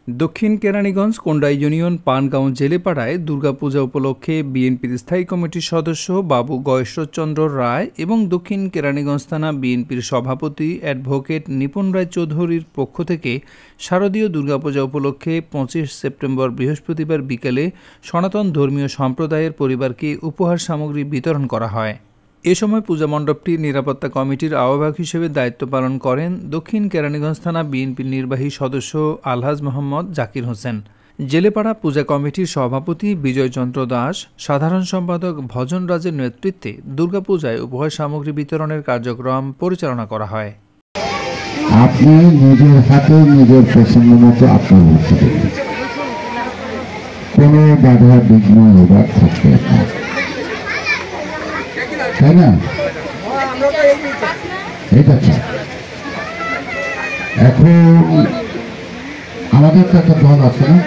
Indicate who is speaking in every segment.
Speaker 1: দক্ষিণ কেরানীগঞ্জ কোন্ডা ইউনিয়ন পানগাঁও জেলেপাড়ায় দুর্গাপূজা উপলক্ষে বিএনপির স্থায়ী কমিটির সদস্য বাবু গয়েশ্বরচন্দ্র রায় এবং দক্ষিণ কেরানীগঞ্জ থানা বিএনপির সভাপতি অ্যাডভোকেট নিপুণ রায় চৌধুরীর পক্ষ থেকে শারদীয় দুর্গাপূজা উপলক্ষে ২৫ সেপ্টেম্বর বৃহস্পতিবার বিকেলে সনাতন ধর্মীয় সম্প্রদায়ের পরিবারকে উপহার সামগ্রী বিতরণ করা হয়। এ সময় পূজা মণ্ডপটির নিরাপত্তা কমিটির আহ্বায়ক হিসেবে দায়িত্ব পালন করেন দক্ষিণ কেরানীগঞ্জ থানা বিএনপির নির্বাহী সদস্য আলহাজ মোহাম্মদ জাকির হোসেন। জেলেপাড়া পূজা কমিটির সভাপতি বিজয়চন্দ্র দাস, সাধারণ সম্পাদক ভজন রাজের নেতৃত্বে দুর্গাপূজায় উপহার সামগ্রী বিতরণের কার্যক্রম পরিচালনা করা হয়।
Speaker 2: আপনি নিজের হাতে নিজের পছন্দ মতো আপনার কোনো বাধা বিঘ্ন এবার থাকবে না, তাই না? এটা এখন আমাদের তো একটা দল আছে না,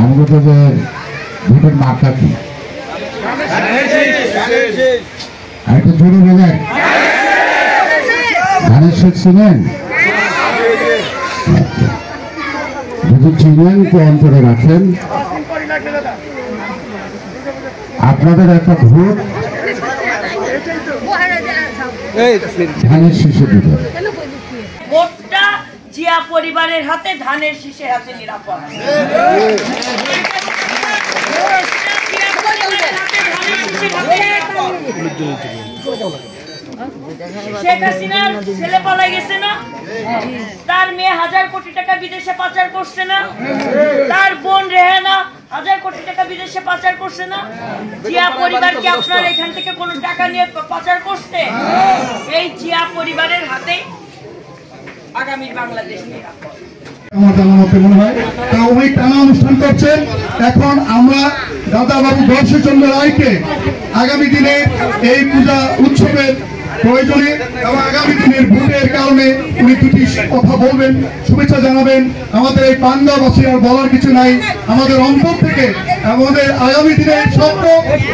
Speaker 2: আমাদের যে ভোটের মার্কা কি আরেকটা জোরে বলেন, ধানের শীষ ছিলেন? যদি চিনেন তো অন্তরে রাখেন, আপনাদের একটা ভোট ধানের শীষে দিবেন।
Speaker 3: ভোটটা জিয়া পরিবারের হাতে, ধানের শীষের হাতে নিরাপদ। শেখ হাসিনার ছেলে পালাই গেছে না, তার মেয়ে 1000 কোটি টাকা বিদেশে পাচার করছে না, তার বোন রেহানা 1000 কোটি টাকা বিদেশে পাচার করছে না। জিয়া পরিবার কি আপনার এখান থেকে কোনো টাকা নিয়ে পাচার করছে? এই জিয়া পরিবারের হাতে আগামীর বাংলাদেশ নিরাপদ।
Speaker 4: অনুষ্ঠান করছেন। এখন আমরা দাদা বাবু গয়েশ্বরচন্দ্র রায়কে আগামী দিনে এই পূজা উৎসবের প্রয়োজনে এবং আগামী দিনের ভোটের কারণে উনি দুটি কথা বলবেন, শুভেচ্ছা জানাবেন। আমাদের এই পানগাঁওবাসী আর বলার কিছু নাই, আমাদের অন্তর থেকে আমাদের আগামী দিনের স্বপ্ন,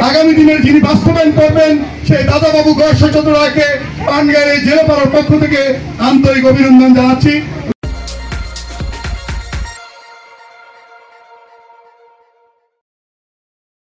Speaker 4: আগামী দিনের যিনি বাস্তবায়ন করবেন সেই দাদা বাবু গয়েশ্বরচন্দ্র রায়কে পানগাঁয়ের জেলাপাড়ার পক্ষ থেকে আন্তরিক অভিনন্দন জানাচ্ছি।